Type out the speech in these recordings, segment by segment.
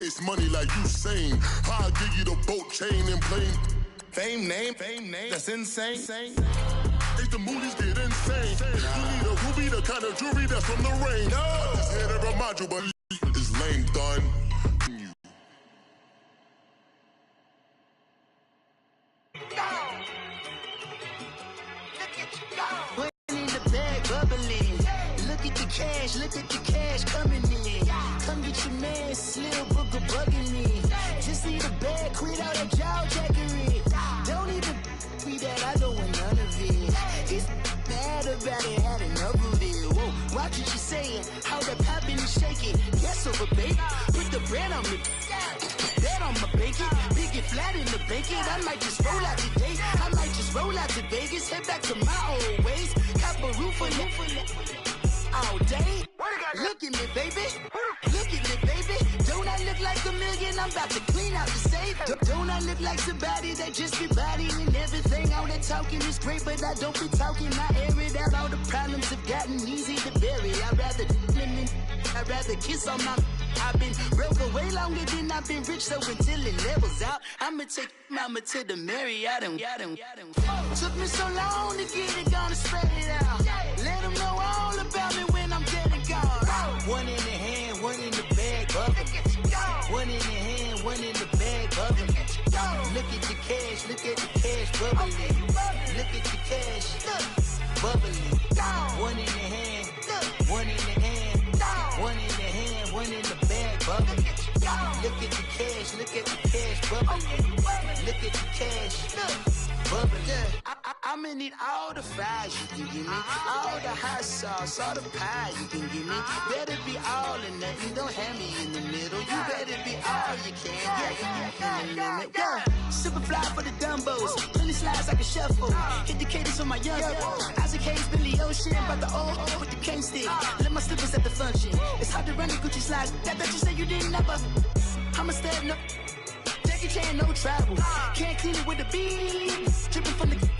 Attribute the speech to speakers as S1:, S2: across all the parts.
S1: It's money like you saying. I'll give you the boat, chain, and plane. Fame name, that's insane. If the movies get insane, you need a ruby, the kind of jewelry that's from the rain. I just here to remind you, but it's lame done.
S2: Look at the cash coming in. Come get your man, Slim Booker bugging me. Just need a bag, quit all that jaw jackery. Don't even be that, I don't want none of it. He's mad about it, had enough of it. Whoa, watch what you saying, how that poppin' and shaking. Yes, over baby, put the bread on me. That on my bacon, big and flat in the bacon. I might just roll out today, I might just roll out to Vegas. Head back to my old ways, cop a roof for all day. Look at me, baby. Look at me, baby. Don't I look like a million? I'm about to clean out the safe. Don't I look like somebody that just be bodying everything? All that talking is great, but I don't be talking. I air it out. All the problems have gotten easy to bury. I'd rather kiss on my. I've been broke away longer than I've been rich, so until it levels out, I'ma take mama to the Marriott and took me so long to get it, gonna spread it out. Let them know all about me when I'm dead and gone. One in the hand, one in the bag, bubbling. One in the hand, one in the bag, bubbling. Look at the cash, bubbling. Look at the cash, bubbling. One in the hand, one in the hand, one in the hand, one in the bag, bubbling. Look at the cash, bubbling. Look at the cash, bubbling. I'ma need all the fries you can give me, all the hot sauce, all the pie you can give me. Better be all or nothing, don't have me in the middle. You better be all you can. Yeah. Super fly for the Dumbos, plenty slides like a shuffle. Hit the cadence on my young RCK's Billy Ocean, but the old with the cane stick. Let my slippers at the function. It's hard to run the Gucci slides. That you say you didn't never. I'ma step no. Jackie Chan, no travel. Can't clean it with the beat. Dripping from the.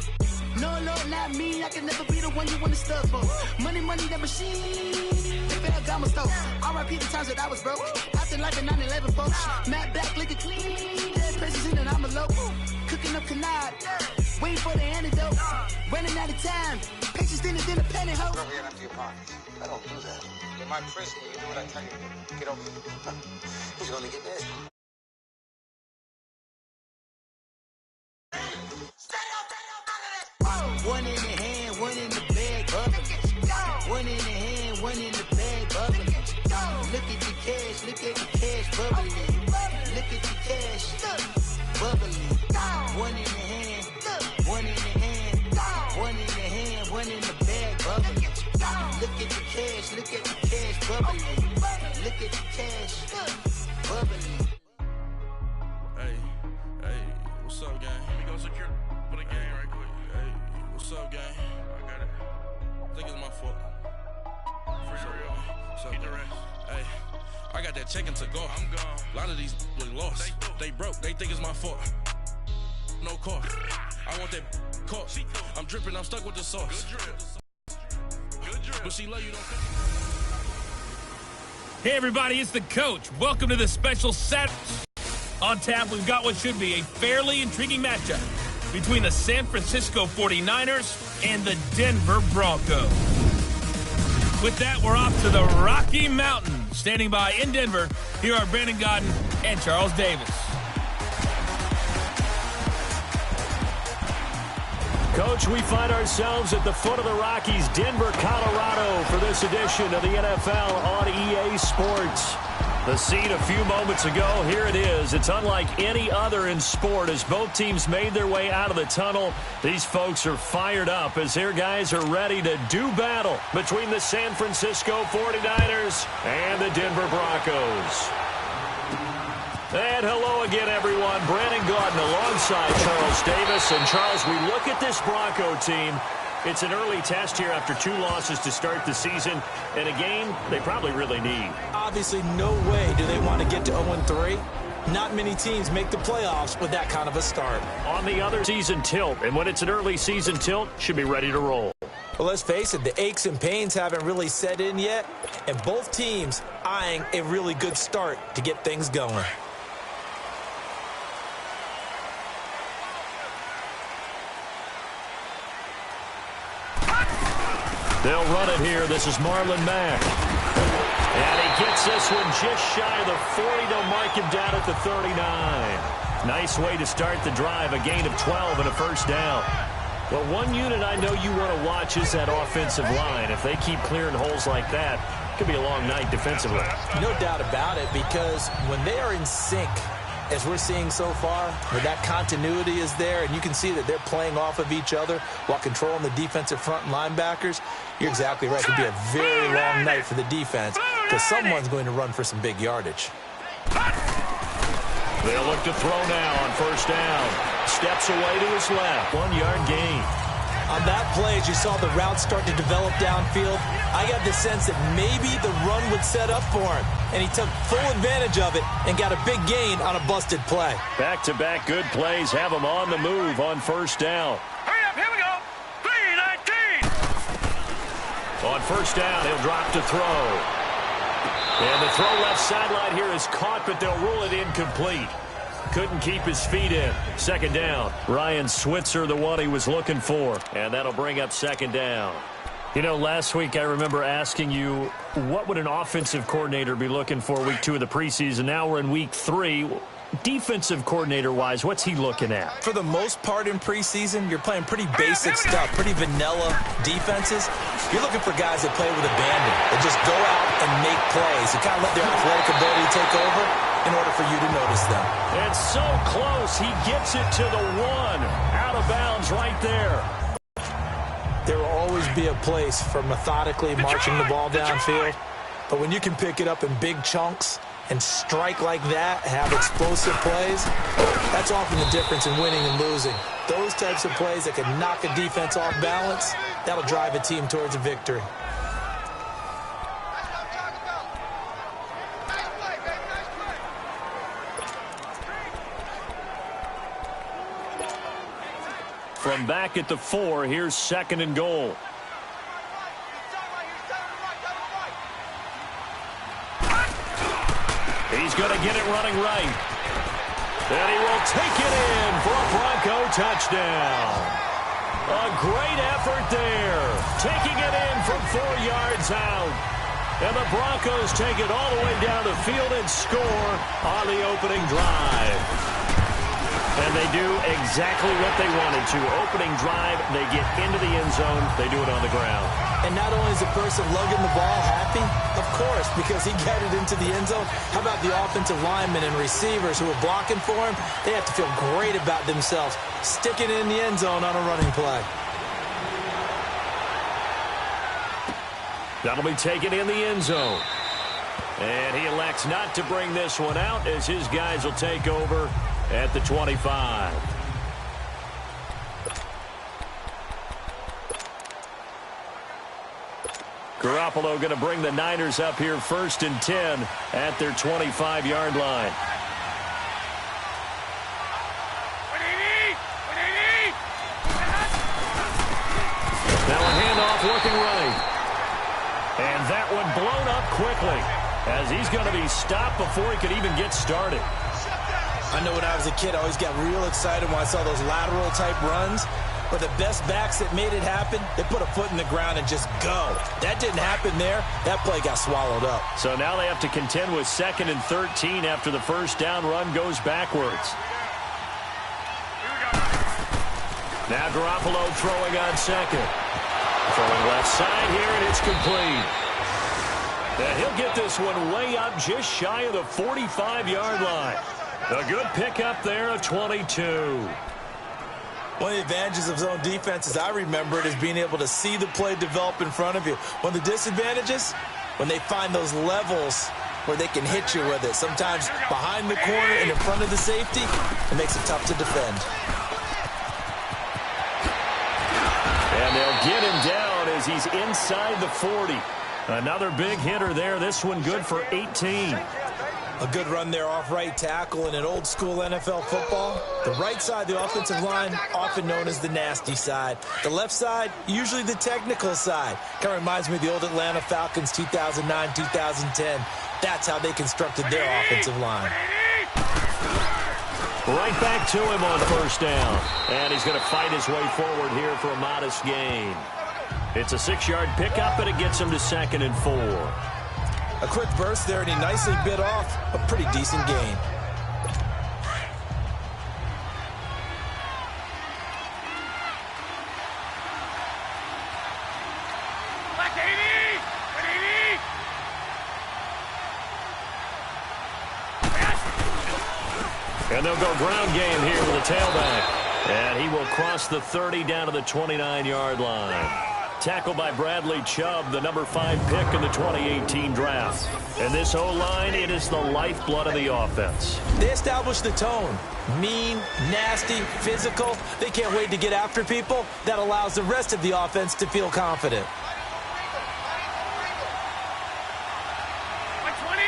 S2: No, not me. I can never be the one you want to stuff for. Money, that machine. They fell down my stove. R.I.P. the times that I was broke. Acting like a 9/11 folks. Matte back, liquor clean. Dead presents in and I'm a local. Cooking up canard. Waiting for the antidote. Running out of time. Patience thinner than a penny hoe.
S3: Rub your empty your pockets. I don't do that. In my prison, you do what I tell you to. Get over here. He's gonna get this.
S2: One in the hand, one in the bag, bubbling. One in the hand, one in the bag, bubbling. Look at the cash, bubbling. Look at the cash, bubbling. One in the hand, one in the hand, one in the hand, one in the bag, bubbling. Look at the cash, bubbling. Look at the cash, bubbling.
S4: Hey, what's up, gang? Let me go secure for the gang right quick. Hey, what's up, gang? I got it. I think it's my fault. For real. What's up, gang? Hey, I got that chicken to go. I'm gone. A lot of these look lost. They broke. They think it's my fault. No cost. I want that cost. I'm dripping. I'm stuck with the sauce. Good drip. But she love you, don't
S5: Hey, everybody, it's the coach. Welcome to the special set. On tap, we've got what should be a fairly intriguing matchup between the San Francisco 49ers and the Denver Broncos. With that, we're off to the Rocky Mountains. Standing by in Denver, here are Brandon Godden and Charles Davis.
S6: Coach, we find ourselves at the foot of the Rockies, Denver, Colorado, for this edition of the NFL on EA Sports. The scene a few moments ago, here it is. It's unlike any other in sport as both teams made their way out of the tunnel. These folks are fired up as their guys are ready to do battle between the San Francisco 49ers and the Denver Broncos. And hello again, everyone. Brandon Gaudin alongside Charles Davis. And, Charles, we look at this Bronco team. It's an early test here after 2 losses to start the season, and a game they probably really need.
S7: Obviously, no way do they want to get to 0-3. Not many teams make the playoffs with that kind of a start.
S6: On the other season tilt, and when it's an early season tilt, should be ready to roll.
S7: Well, let's face it, the aches and pains haven't really set in yet, and both teams eyeing a really good start to get things going.
S6: They'll run it here. This is Marlon Mack. And he gets this one just shy of the 40. They'll mark him down at the 39. Nice way to start the drive. A gain of 12 and a first down. Well, one unit I know you want to watch is that offensive line. If they keep clearing holes like that, it could be a long night defensively.
S7: No doubt about it, because when they are in sync, as we're seeing so far, where that continuity is there, and you can see that they're playing off of each other while controlling the defensive front linebackers, you're exactly right. It could be a very long night for the defense because someone's going to run for some big yardage.
S6: They'll look to throw now on first down. Steps away to his left. 1 yard gain.
S7: On that play, as you saw the route start to develop downfield, I got the sense that maybe the run would set up for him. And he took full advantage of it and got a big gain on a busted play.
S6: Back-to-back good plays have him on the move on first down.
S8: Hurry up, here we go. 3-19.
S6: On first down, he'll drop to throw. And the throw left sideline here is caught, but they'll rule it incomplete. Couldn't keep his feet in. Second down. Ryan Switzer, the one he was looking for. And that'll bring up second down. You know, last week I remember asking you, what would an offensive coordinator be looking for week 2 of the preseason? Now we're in week 3. Defensive coordinator-wise, what's he looking at?
S7: For the most part in preseason, you're playing pretty basic stuff, pretty vanilla defenses. You're looking for guys that play with abandon, that just go out and make plays, and kind of let their athletic ability take over in order for you to notice them.
S6: And so close, he gets it to the 1. Out of bounds right there.
S7: There will always be a place for methodically marching the ball downfield, but when you can pick it up in big chunks and strike like that, have explosive plays, that's often the difference in winning and losing. Those types of plays that can knock a defense off balance, that'll drive a team towards a victory.
S6: From back at the 4, here's second and goal. He's going to get it running right. And he will take it in for a Bronco touchdown. A great effort there. Taking it in from 4 yards out. And the Broncos take it all the way down the field and score on the opening drive. And they do exactly what they wanted to. Opening drive, they get into the end zone. They do it on the ground.
S7: And not only is the person lugging the ball happy, of course, because he got it into the end zone. How about the offensive linemen and receivers who are blocking for him? They have to feel great about themselves, sticking it in the end zone on a running play.
S6: That'll be taken in the end zone. And he elects not to bring this one out as his guys will take over at the 25. Garoppolo going to bring the Niners up here 1st and 10 at their 25-yard line. Now a handoff working right. And that one blown up quickly as he's going to be stopped before he could even get started.
S7: I know when I was a kid, I always got real excited when I saw those lateral-type runs. But the best backs that made it happen, they put a foot in the ground and just go. That didn't happen there. That play got swallowed up.
S6: So now they have to contend with 2nd and 13 after the first down run goes backwards. Now Garoppolo throwing on second. Throwing left side here, and it's complete. And he'll get this one way up just shy of the 45-yard line. A good pickup there, a 22.
S7: One of the advantages of zone defense, as I remember it, is being able to see the play develop in front of you. One of the disadvantages, when they find those levels where they can hit you with it. Sometimes behind the corner and in front of the safety, it makes it tough to defend.
S6: And they'll get him down as he's inside the 40. Another big hitter there. This one good for 18.
S7: A good run there off right tackle. In an old school NFL football, the right side, the offensive line, often known as the nasty side. The left side, usually the technical side. Kind of reminds me of the old Atlanta Falcons 2009, 2010. That's how they constructed their offensive line.
S6: Right back to him on first down. And he's going to fight his way forward here for a modest gain. It's a 6-yard pickup, and it gets him to 2nd and 4.
S7: A quick burst there, and he nicely bit off a pretty decent gain.
S6: And they'll go ground game here with a tailback. And he will cross the 30 down to the 29-yard line. Tackled by Bradley Chubb, the number 5 pick in the 2018 draft. And this O-line, it is the lifeblood of the offense.
S7: They established the tone. Mean, nasty, physical. They can't wait to get after people. That allows the rest of the offense to feel confident.
S8: 120,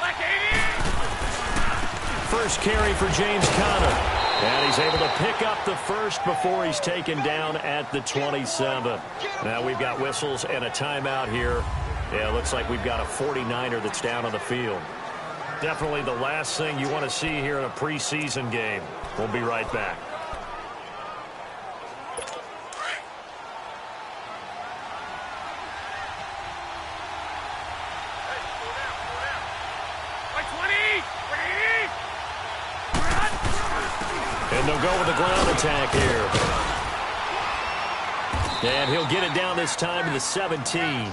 S8: like 80.
S6: First carry for James Conner. And he's able to pick up the first before he's taken down at the 27. Now we've got whistles and a timeout here. Yeah, it looks like we've got a 49er that's down on the field. Definitely the last thing you want to see here in a preseason game. We'll be right back. And they'll go with the ground attack here. And he'll get it down this time to the 17.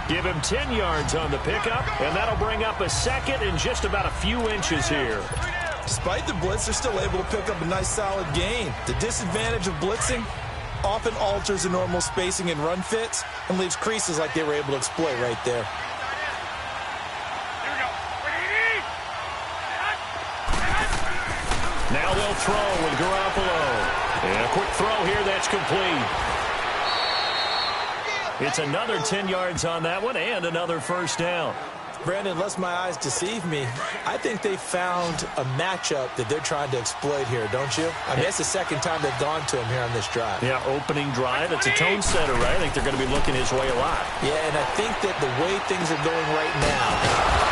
S6: Give him 10 yards on the pickup, and that'll bring up a 2nd and just about a few inches here.
S7: Despite the blitz, they're still able to pick up a nice solid gain. The disadvantage of blitzing often alters the normal spacing and run fits and leaves creases like they were able to exploit right there.
S6: Now they'll throw with Garoppolo. And a quick throw here, that's complete. It's another 10 yards on that one and another first down.
S7: Brandon, lest my eyes deceive me, I think they found a matchup that they're trying to exploit here, don't you? I mean, it's the second time they've gone to him here on this drive.
S6: Yeah, opening drive. It's a tone setter, right? I think they're going to be looking his way a lot.
S7: Yeah, and I think that the way things are going right now,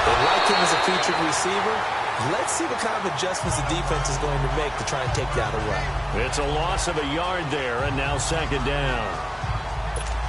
S7: they like him as a featured receiver. Let's see what kind of adjustments the defense is going to make to try and take that away.
S6: It's a loss of a yard there, and now 2nd down.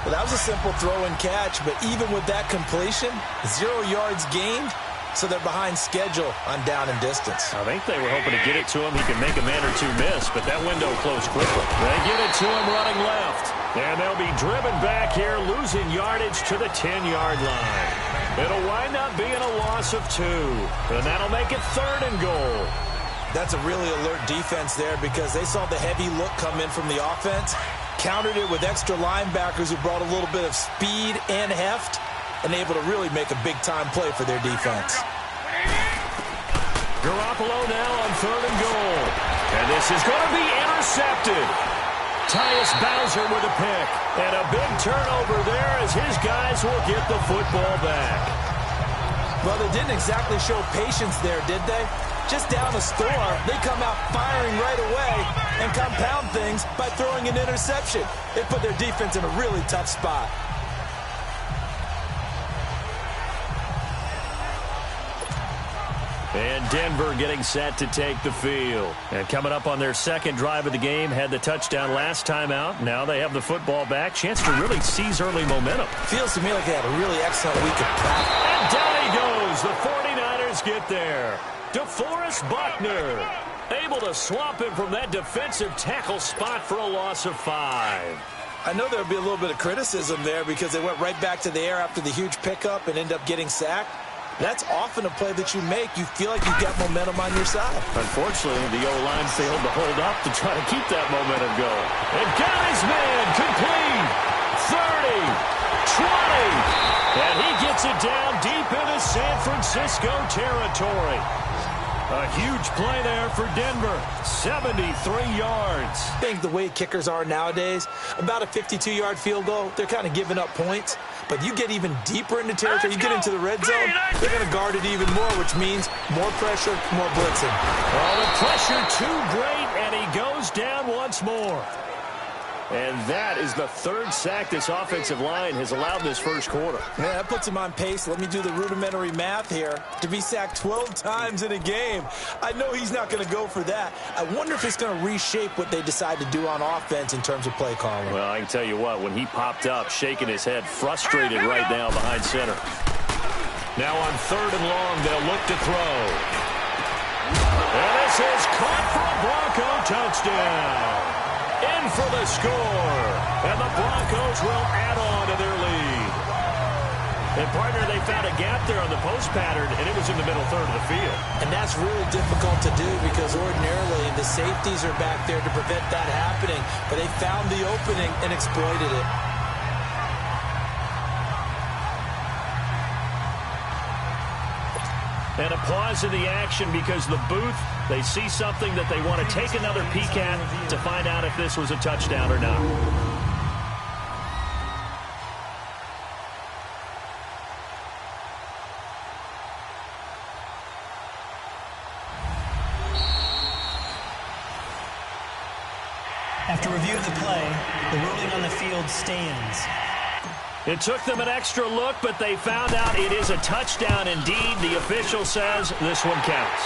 S7: Well, that was a simple throw and catch, but even with that completion, 0 yards gained, so they're behind schedule on down and distance.
S6: I think they were hoping to get it to him. He could make a man or two miss, but that window closed quickly. They get it to him running left, and they'll be driven back here, losing yardage to the 10-yard line. It'll wind up being a loss of 2, and that'll make it 3rd and goal.
S7: That's a really alert defense there because they saw the heavy look come in from the offense, countered it with extra linebackers who brought a little bit of speed and heft, and able to really make a big-time play for their defense.
S6: Garoppolo now on 3rd and goal. And this is going to be intercepted. Tyus Bowser with a pick. And a big turnover there as his guys will get the football back.
S7: Well, they didn't exactly show patience there, did they? Just down a score, they come out firing right away and compound things by throwing an interception. It put their defense in a really tough spot.
S6: And Denver getting set to take the field. And coming up on their 2nd drive of the game, had the touchdown last time out. Now they have the football back. Chance to really seize early momentum.
S7: Feels to me like they had a really excellent week of practice.
S6: And down he goes. The 49ers get there. DeForest Buckner able to swamp him from that defensive tackle spot for a loss of 5.
S7: I know there'll be a little bit of criticism there because they went right back to the air after the huge pickup and end up getting sacked. That's often a play that you make. You feel like you've got momentum on your side.
S6: Unfortunately, the O-line failed to hold up to try to keep that momentum going. And got his man complete. 30, 20. And he gets it down deep into San Francisco territory. A huge play there for Denver. 73 yards.
S7: I think the way kickers are nowadays, about a 52-yard field goal, they're kind of giving up points. But you get even deeper into territory, you get into the red zone, they're going to guard it even more, which means more pressure, more blitzing.
S6: Oh, the pressure too great, and he goes down once more. And that is the third sack this offensive line has allowed this first quarter.
S7: Yeah, that puts him on pace. Let me do the rudimentary math here. To be sacked 12 times in a game, I know he's not going to go for that. I wonder if it's going to reshape what they decide to do on offense in terms of play calling.
S6: Well, I can tell you what, when he popped up, shaking his head, frustrated right now behind center. Now on 3rd and long, they'll look to throw. And this is caught for a Bronco touchdown. In for the score, and the Broncos will add on to their lead. And, partner, they found a gap there on the post pattern, and it was in the middle third of the field.
S7: And that's really difficult to do because ordinarily the safeties are back there to prevent that happening, but they found the opening and exploited it.
S6: And a pause in the action because the booth, they see something that they want to take another peek at to find out if this was a touchdown or not.
S9: After review of the play, the ruling on the field stands.
S6: It took them an extra look, but they found out it is a touchdown indeed. The official says this one counts.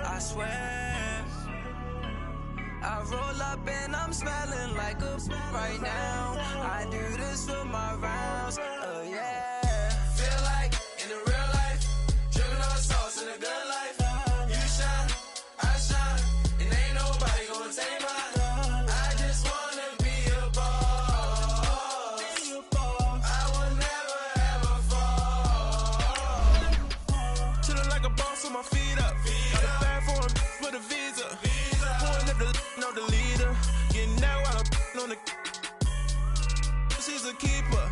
S10: I swear I roll up and I'm smelling like a right now. I do this for my rounds. Yeah. Feel like in the real life, dripping on sauce in a good life. You shine, I shine, and ain't nobody gonna take mine. I just wanna be a boss. I will never ever fall. Chillin' like a boss with my feet up. For the visa, pulling up the the leader, getting that while I'm on the. She's a keeper.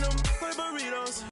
S10: No play burritos.